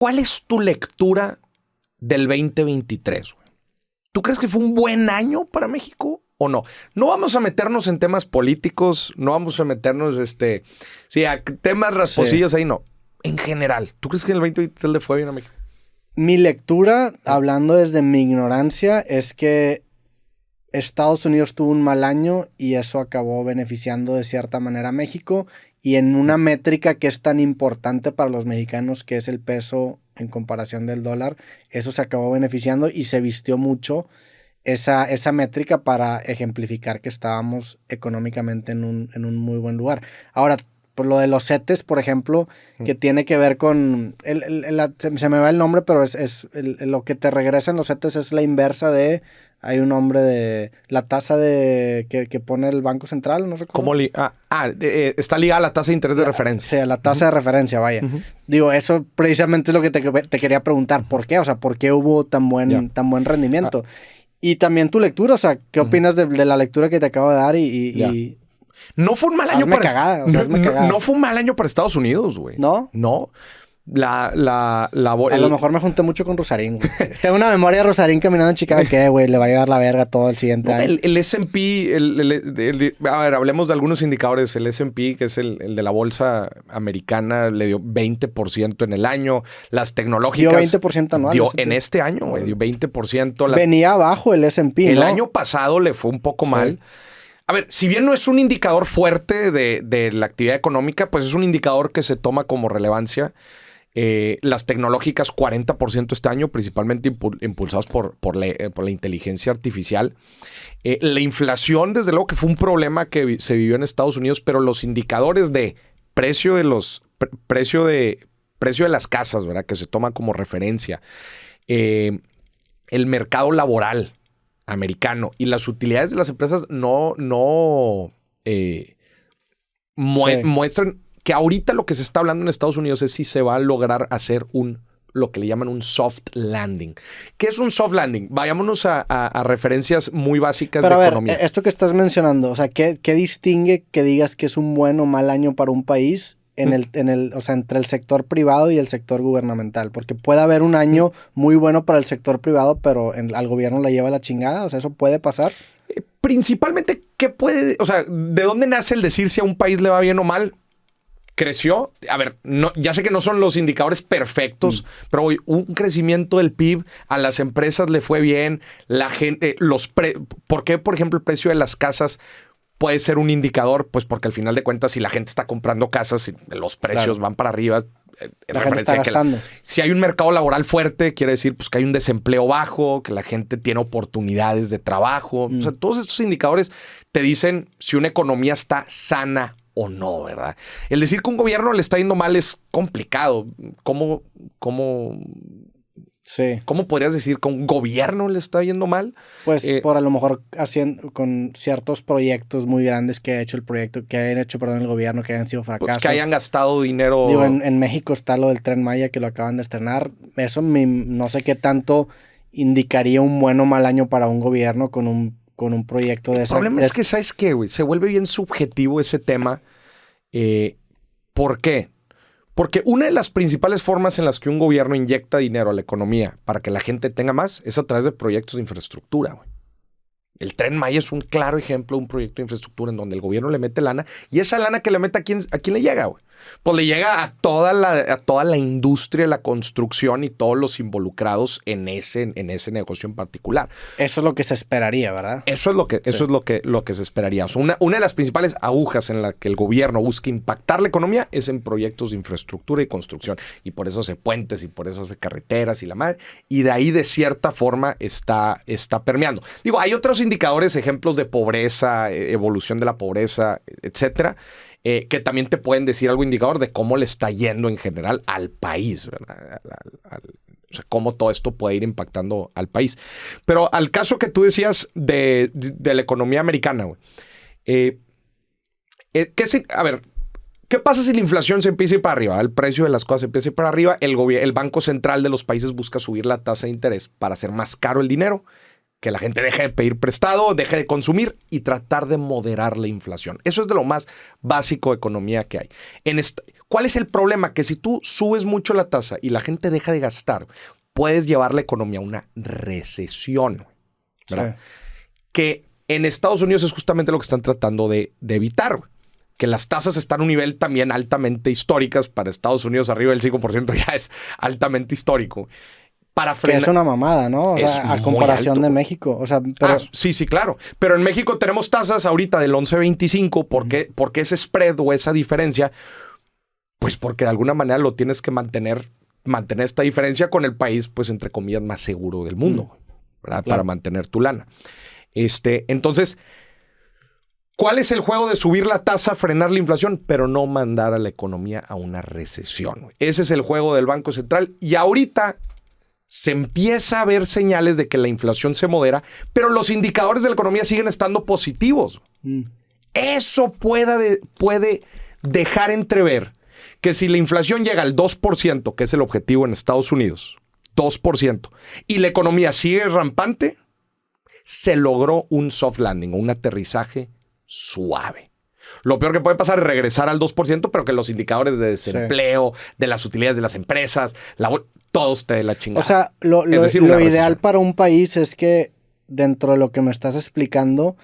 ¿Cuál es tu lectura del 2023? Güey? ¿Tú crees que fue un buen año para México o no? No vamos a meternos en temas políticos, no vamos a meternos a temas rasposillos ahí, no. En general, ¿tú crees que en el 2023 le fue bien a México? Mi lectura, hablando desde mi ignorancia, es que Estados Unidos tuvo un mal año y eso acabó beneficiando de cierta manera a México, y en una métrica que es tan importante para los mexicanos, que es el peso en comparación del dólar, eso se acabó beneficiando y se vistió mucho esa métrica para ejemplificar que estábamos económicamente en un muy buen lugar. Ahora, por lo de los CETES, por ejemplo, que tiene que ver con... se me va el nombre, pero lo que te regresan los CETES es la inversa de... Hay un nombre de... La tasa que pone el Banco Central, no recuerdo. Está ligada a la tasa de interés de referencia. Sí, a la tasa de referencia, vaya. Digo, eso precisamente es lo que te quería preguntar. ¿Por qué? O sea, ¿por qué hubo tan buen rendimiento? Y también tu lectura, o sea, ¿qué opinas de la lectura que te acabo de dar? No fue un mal año no fue un mal año para Estados Unidos, güey. ¿No? No. A lo mejor me junté mucho con Rosarín, güey. Tengo una memoria de Rosarín caminando en Chicago que, güey, le va a llevar la verga todo el siguiente año. El S&P, a ver, hablemos de algunos indicadores. El S&P, que es el de la bolsa americana, le dio 20% en el año. Las tecnológicas... Dio 20% anual. Dio en este año, güey, dio 20%. Venía abajo el S&P, El ¿no? año pasado le fue un poco mal. A ver, si bien no es un indicador fuerte de la actividad económica, pues es un indicador que se toma como relevancia. Las tecnológicas 40% este año, principalmente impulsados por la inteligencia artificial. La inflación, desde luego que fue un problema que se vivió en Estados Unidos, pero los indicadores de precio de las casas, ¿verdad? Que se toma como referencia. El mercado laboral americano y las utilidades de las empresas muestran que ahorita lo que se está hablando en Estados Unidos es si se va a lograr hacer lo que le llaman un soft landing. ¿Qué es un soft landing? Vayámonos a referencias muy básicas de economía. Esto que estás mencionando, o sea, ¿qué distingue que digas que es un buen o mal año para un país o sea, entre el sector privado y el sector gubernamental? Porque puede haber un año muy bueno para el sector privado, pero al gobierno le lleva la chingada. O sea, ¿eso puede pasar? Principalmente, o sea, ¿de dónde nace el decir si a un país le va bien o mal? Creció. A ver, ya sé que no son los indicadores perfectos, pero un crecimiento del PIB, a las empresas le fue bien, la gente, ¿por qué, por ejemplo, el precio de las casas puede ser un indicador? Pues porque al final de cuentas, si la gente está comprando casas, los precios van para arriba. La gente está gastando. Si hay un mercado laboral fuerte, quiere decir pues, que hay un desempleo bajo, que la gente tiene oportunidades de trabajo. O sea, todos estos indicadores te dicen si una economía está sana o no, ¿verdad? El decir que un gobierno le está yendo mal es complicado. ¿Cómo podrías decir que un gobierno le está yendo mal? Pues por a lo mejor haciendo con ciertos proyectos muy grandes que hayan hecho el gobierno, que hayan sido fracasos. Pues que hayan gastado dinero. Digo, en México está lo del Tren Maya, que lo acaban de estrenar. Eso no sé qué tanto indicaría un buen o mal año para un gobierno con un proyecto de esa. El problema es que, ¿sabes qué, güey? Se vuelve bien subjetivo ese tema. ¿Por qué? Porque una de las principales formas en las que un gobierno inyecta dinero a la economía para que la gente tenga más es a través de proyectos de infraestructura, güey. El Tren Maya es un claro ejemplo de un proyecto de infraestructura en donde el gobierno le mete lana, y esa lana que le mete, ¿a quién le llega, güey? Pues le llega a toda la industria de la construcción y todos los involucrados en ese negocio en particular. Eso es lo que se esperaría, ¿verdad? Eso es lo que se esperaría. O sea, una de las principales agujas en la que el gobierno busca impactar la economía es en proyectos de infraestructura y construcción. Y por eso hace puentes y por eso hace carreteras y la madre. Y de ahí, de cierta forma, está permeando. Digo, hay otros indicadores, ejemplos de pobreza, evolución de la pobreza, etcétera, que también te pueden decir algo indicador de cómo le está yendo en general al país, ¿verdad? O sea, cómo todo esto puede ir impactando al país. Pero al caso que tú decías de la economía americana, güey. A ver, ¿qué pasa si la inflación se empieza a ir para arriba? El precio de las cosas se empieza a ir para arriba. El Banco Central de los países busca subir la tasa de interés para hacer más caro el dinero, que la gente deje de pedir prestado, deje de consumir y tratar de moderar la inflación. Eso es de lo más básico de economía que hay. ¿Cuál es el problema? Que si tú subes mucho la tasa y la gente deja de gastar, puedes llevar la economía a una recesión, ¿verdad? Sí. Que en Estados Unidos es justamente lo que están tratando de evitar, que las tasas están a un nivel también altamente históricas. Para Estados Unidos arriba del 5% ya es altamente histórico. Para frenar, que es una mamada, ¿no? O sea, a comparación de México. O sea, pero... sí, claro. Pero en México tenemos tasas ahorita del 11.25. ¿Por qué ese spread o esa diferencia? Pues porque de alguna manera lo tienes que mantener esta diferencia con el país, pues entre comillas, más seguro del mundo, ¿verdad? Claro. Para mantener tu lana. Entonces, ¿cuál es el juego de subir la tasa, frenar la inflación, pero no mandar a la economía a una recesión? Ese es el juego del Banco Central. Y ahorita se empieza a ver señales de que la inflación se modera, pero los indicadores de la economía siguen estando positivos. Eso puede dejar entrever que si la inflación llega al 2%, que es el objetivo en Estados Unidos, 2%, y la economía sigue rampante, se logró un soft landing, un aterrizaje suave. Lo peor que puede pasar es regresar al 2%, pero que los indicadores de desempleo, de las utilidades de las empresas, todo esté de la chingada. O sea, lo ideal para un país es que dentro de lo que me estás explicando,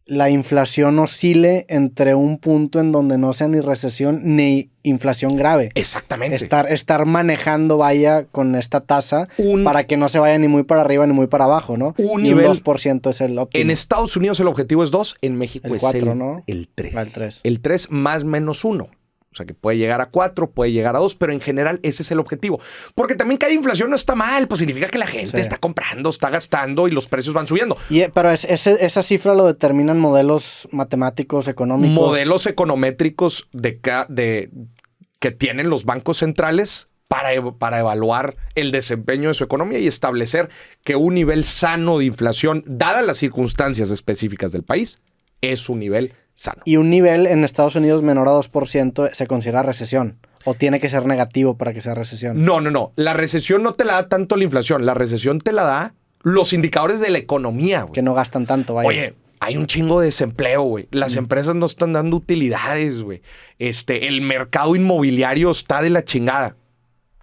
la inflación oscile entre un punto en donde no sea ni recesión ni inflación grave. Exactamente. Estar manejando, vaya, con esta tasa para que no se vaya ni muy para arriba ni muy para abajo, ¿no? Un 2% es el óptimo. En Estados Unidos el objetivo es 2, en México el 4, es ¿no? El 3. El 3. El 3 más menos 1. O sea, que puede llegar a 4, puede llegar a 2, pero en general ese es el objetivo. Porque también que haya inflación no está mal, pues significa que la gente está comprando, está gastando y los precios van subiendo. Pero esa cifra lo determinan modelos matemáticos, económicos. Modelos econométricos que tienen los bancos centrales para evaluar el desempeño de su economía y establecer que un nivel sano de inflación, dadas las circunstancias específicas del país, es un nivel sano. Y un nivel en Estados Unidos menor a 2% se considera recesión. ¿O tiene que ser negativo para que sea recesión? No. La recesión no te la da tanto la inflación. La recesión te la da los indicadores de la economía, güey. Que no gastan tanto, vaya. Oye, hay un chingo de desempleo, güey. Las empresas no están dando utilidades, güey. El mercado inmobiliario está de la chingada.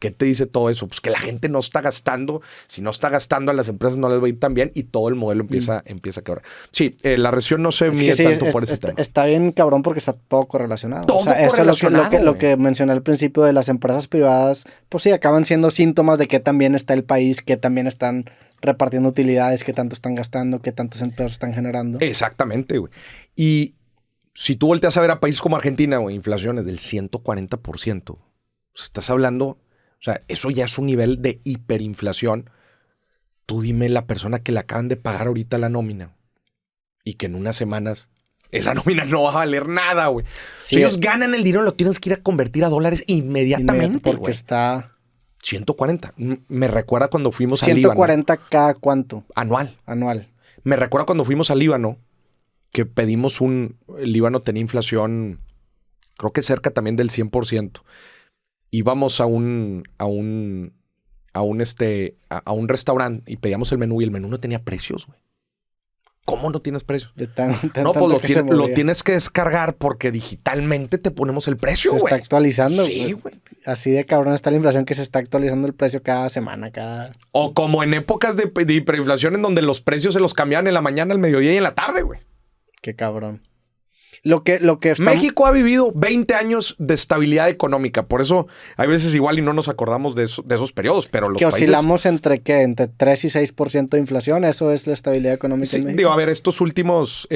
¿Qué te dice todo eso? Pues que la gente no está gastando. Si no está gastando, a las empresas no les va a ir tan bien y todo el modelo empieza a quebrar. Sí, la recesión no se mide tanto por ese tema. Está bien cabrón porque está todo correlacionado. Todo correlacionado. Eso es lo que mencioné al principio de las empresas privadas. Pues sí, acaban siendo síntomas de qué tan bien está el país, qué tan bien están repartiendo utilidades, qué tanto están gastando, qué tantos empleos están generando. Exactamente, güey. Y si tú volteas a ver a países como Argentina, güey, inflaciones del 140%, estás hablando... O sea, eso ya es un nivel de hiperinflación. Tú dime la persona que le acaban de pagar ahorita la nómina y que en unas semanas esa nómina no va a valer nada, güey. Sí, si ellos ganan el dinero, lo tienes que ir a convertir a dólares inmediatamente, porque güey. Está... 140. Me recuerda cuando fuimos al Líbano. 140 cada cuánto. Anual. Me recuerda cuando fuimos al Líbano que pedimos el Líbano tenía inflación, creo que cerca también del 100%. Íbamos a un restaurante y pedíamos el menú y el menú no tenía precios, güey. ¿Cómo no tienes precios? No, pues lo tienes que descargar porque digitalmente te ponemos el precio, güey. Se está actualizando. Sí, güey. Así de cabrón está la inflación que se está actualizando el precio cada semana, O como en épocas de hiperinflación en donde los precios se los cambiaban en la mañana, al mediodía y en la tarde, güey. Qué cabrón. México ha vivido 20 años de estabilidad económica. Por eso hay veces igual y no nos acordamos de esos periodos. Pero los países... oscilamos entre 3 y 6% de inflación. Eso es la estabilidad económica en México. Digo, a ver, estos últimos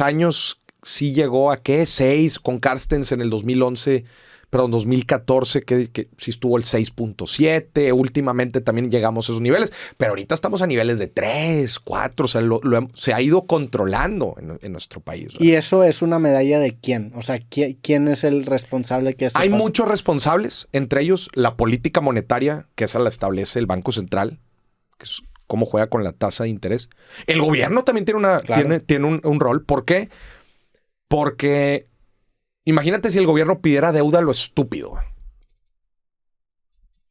años sí llegó a ¿qué? 6 con Carstens en el 2011... Perdón, 2014, que sí estuvo el 6.7. Últimamente también llegamos a esos niveles. Pero ahorita estamos a niveles de 3, 4. O sea, se ha ido controlando en nuestro país, ¿verdad? ¿Y eso es una medalla de quién? O sea, ¿quién es el responsable que eso Hay pase? Muchos responsables. Entre ellos, la política monetaria, que esa la establece el Banco Central, que es cómo juega con la tasa de interés. El gobierno también tiene un rol. ¿Por qué? Porque... Imagínate si el gobierno pidiera deuda a lo estúpido.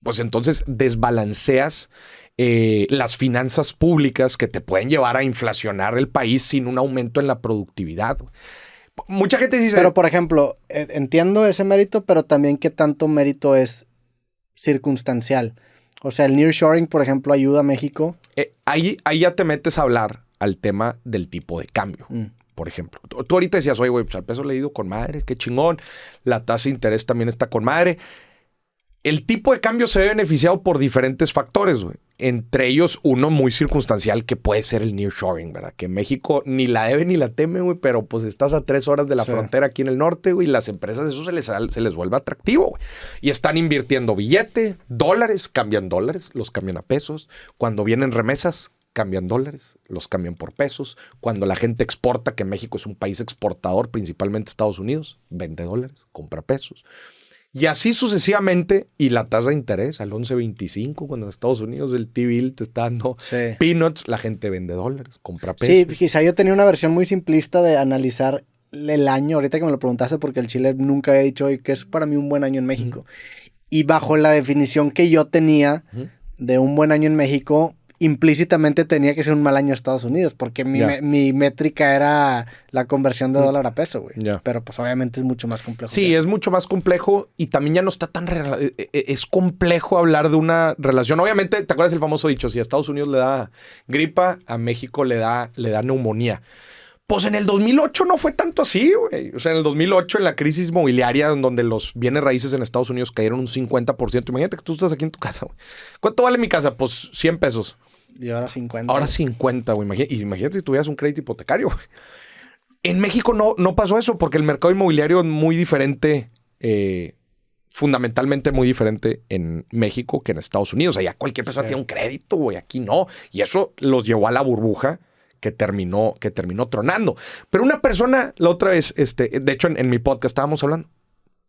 Pues entonces desbalanceas las finanzas públicas que te pueden llevar a inflacionar el país sin un aumento en la productividad. Mucha gente dice... Pero, por ejemplo, entiendo ese mérito, pero también qué tanto mérito es circunstancial. O sea, el nearshoring, por ejemplo, ayuda a México. Ahí ya te metes a hablar al tema del tipo de cambio. Por ejemplo, tú ahorita decías, oye, güey, pues al peso le ha ido con madre, qué chingón. La tasa de interés también está con madre. El tipo de cambio se ve beneficiado por diferentes factores, güey. Entre ellos, uno muy circunstancial que puede ser el nearshoring, ¿verdad? Que México ni la debe ni la teme, güey, pero pues estás a 3 horas de la frontera aquí en el norte, güey, y las empresas eso se les vuelve atractivo, güey. Y están invirtiendo billete, dólares, cambian dólares, los cambian a pesos. Cuando vienen remesas, cambian dólares, los cambian por pesos. Cuando la gente exporta, que México es un país exportador, principalmente Estados Unidos, vende dólares, compra pesos. Y así sucesivamente, y la tasa de interés al 11.25, cuando en Estados Unidos el T-bill te está dando peanuts, la gente vende dólares, compra pesos. Sí, quizá yo tenía una versión muy simplista de analizar el año, ahorita que me lo preguntaste, porque el Chile nunca había dicho que es para mí un buen año en México. Y bajo la definición que yo tenía de un buen año en México, implícitamente tenía que ser un mal año en Estados Unidos, porque mi métrica era la conversión de dólar a peso, güey. Pero pues obviamente es mucho más complejo. Sí, es mucho más complejo y también ya no está tan... Es complejo hablar de una relación. Obviamente, ¿te acuerdas el famoso dicho? Si a Estados Unidos le da gripa, a México le da neumonía. Pues en el 2008 no fue tanto así, güey. O sea, en el 2008, en la crisis inmobiliaria, donde los bienes raíces en Estados Unidos cayeron un 50%. Imagínate que tú estás aquí en tu casa, güey. ¿Cuánto vale mi casa? Pues 100 pesos. Y ahora 50. Ahora 50, güey. Imagínate si tuvieras un crédito hipotecario, güey. En México no pasó eso porque el mercado inmobiliario es muy diferente, fundamentalmente muy diferente en México que en Estados Unidos. Allá cualquier persona tiene un crédito, güey. Aquí no. Y eso los llevó a la burbuja que terminó tronando. Pero una persona, la otra vez, de hecho en mi podcast estábamos hablando,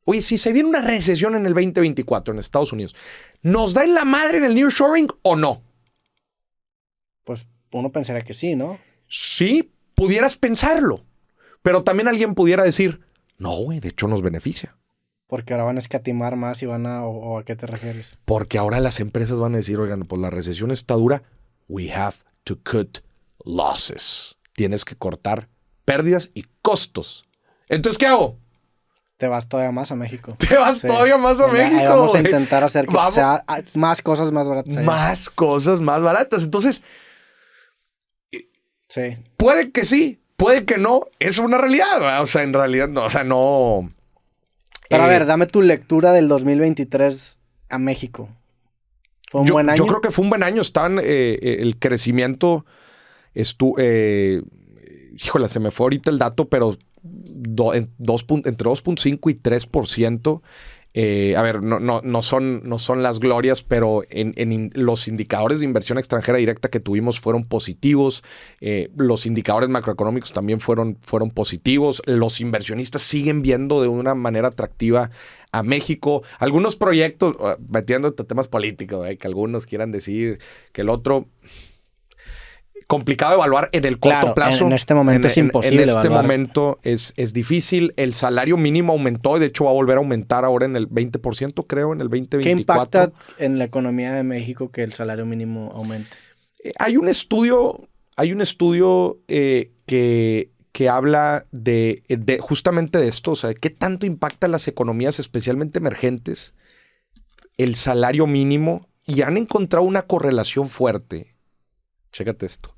oye, si se viene una recesión en el 2024 en Estados Unidos, ¿nos da en la madre en el nearshoring o no? Pues uno pensaría que sí, ¿no? Sí, pudieras pensarlo. Pero también alguien pudiera decir, no, güey, de hecho nos beneficia. Porque ahora van a escatimar más y van a... ¿O a qué te refieres? Porque ahora las empresas van a decir, oigan, pues la recesión está dura. We have to cut losses. Tienes que cortar pérdidas y costos. Entonces, ¿qué hago? Te vas todavía más a México. Te vas todavía más a México. Vamos a intentar hacer que sea más cosas más baratas. Más cosas más baratas. Entonces, sí. Puede que sí, puede que no. Es una realidad, ¿verdad? O sea, en realidad no. O sea, no... Pero a ver, dame tu lectura del 2023 a México. ¿Fue un buen año? Yo creo que fue un buen año. El crecimiento híjole, se me fue ahorita el dato, pero entre 2.5 y 3%. A ver, no son las glorias, pero en los indicadores de inversión extranjera directa que tuvimos fueron positivos. Los indicadores macroeconómicos también fueron positivos. Los inversionistas siguen viendo de una manera atractiva a México. Algunos proyectos, metiéndote temas políticos, que algunos quieran decir que el otro... Complicado evaluar en el corto plazo. En este momento es imposible En este evaluar. momento es difícil. El salario mínimo aumentó. De hecho, va a volver a aumentar ahora en el 20%, creo, en el 2024. ¿Qué impacta en la economía de México que el salario mínimo aumente? Hay un estudio que habla de justamente de esto. O sea, ¿qué tanto impacta las economías, especialmente emergentes, el salario mínimo? Y han encontrado una correlación fuerte. Chécate esto.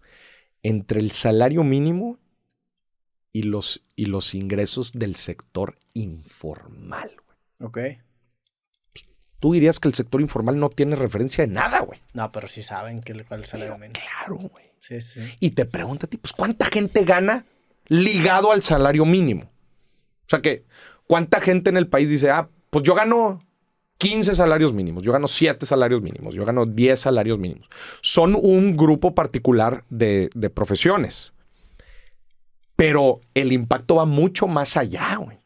Entre el salario mínimo y los ingresos del sector informal. Ok. Tú dirías que el sector informal no tiene referencia de nada, güey. No, pero sí saben cuál es el salario mínimo. Claro, güey. Sí, sí. Y te pregunto a ti, pues, ¿cuánta gente gana ligado al salario mínimo? O sea, que ¿cuánta gente en el país dice, pues yo gano 15 salarios mínimos, yo gano 7 salarios mínimos, yo gano 10 salarios mínimos? Son un grupo particular de profesiones. Pero el impacto va mucho más allá, güey.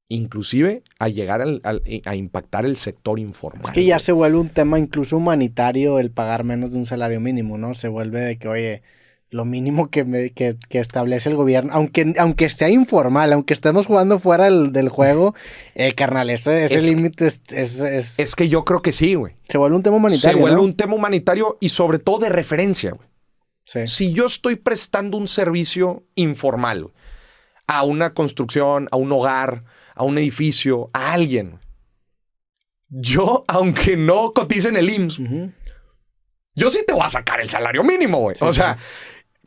Inclusive a llegar a impactar el sector informal. Es que ya se vuelve un tema incluso humanitario el pagar menos de un salario mínimo, ¿no? Se vuelve de que, oye, lo mínimo que establece el gobierno, aunque sea informal, aunque estemos jugando fuera del juego, carnal, ese límite es... Es que yo creo que sí, güey. Se vuelve un tema humanitario, Se vuelve ¿no? un tema humanitario y sobre todo de referencia, güey. Sí. Si yo estoy prestando un servicio informal, a una construcción, a un hogar, a un edificio, a alguien. Yo, aunque no cotice en el IMSS, yo sí te voy a sacar el salario mínimo, güey. Sí, o sea,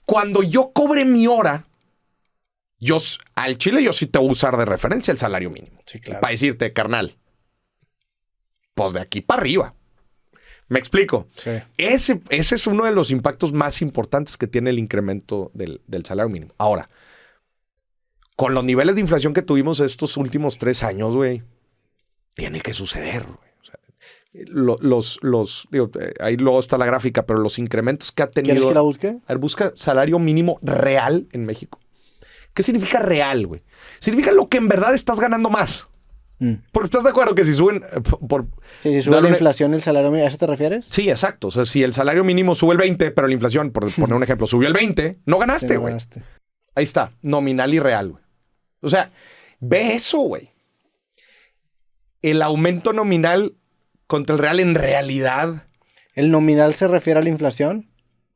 cuando yo cobre mi hora, al Chile yo sí te voy a usar de referencia el salario mínimo. Sí, claro. Para decirte, carnal, pues de aquí para arriba. ¿Me explico? Sí. Ese es uno de los impactos más importantes que tiene el incremento del salario mínimo. Ahora, con los niveles de inflación que tuvimos estos últimos 3 años, güey, tiene que suceder, güey. O sea, digo, ahí luego está la gráfica, pero los incrementos que ha tenido... ¿Quieres que la busque? A ver, busca salario mínimo real en México. ¿Qué significa real, güey? Significa lo que en verdad estás ganando más. Porque estás de acuerdo que si suben... si sube la inflación, el salario mínimo, ¿a eso te refieres? Sí, exacto. O sea, si el salario mínimo sube el 20, pero la inflación, por poner un ejemplo, subió el 20, no ganaste, güey. Ahí está, nominal y real, güey. O sea, ve eso, güey. El aumento nominal contra el real en realidad. ¿El nominal se refiere a la inflación?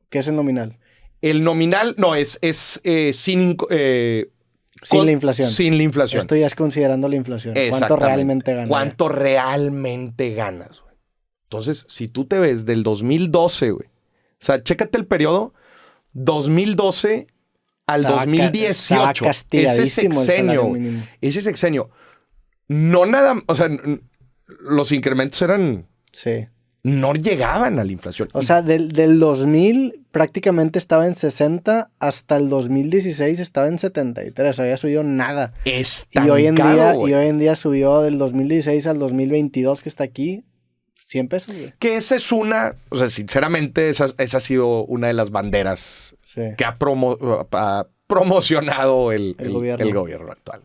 ¿Qué es el nominal? El nominal, no, es sin la inflación. Sin la inflación. Esto ya es considerando la inflación. ¿Cuánto realmente ganas? ¿Cuánto realmente ganas, güey? Entonces, si tú te ves del 2012, güey. O sea, chécate el periodo 2012 al 2018. Ese sexenio. No nada, o sea, los incrementos eran... Sí. No llegaban a la inflación. O sea, del 2000 prácticamente estaba en 60, hasta el 2016 estaba en 73. Había subido nada. Estancado, y hoy en día subió del 2016 al 2022, que está aquí, 100 pesos. Güey. Que esa es una... O sea, sinceramente, esa ha sido una de las banderas que ha promocionado el gobierno actual.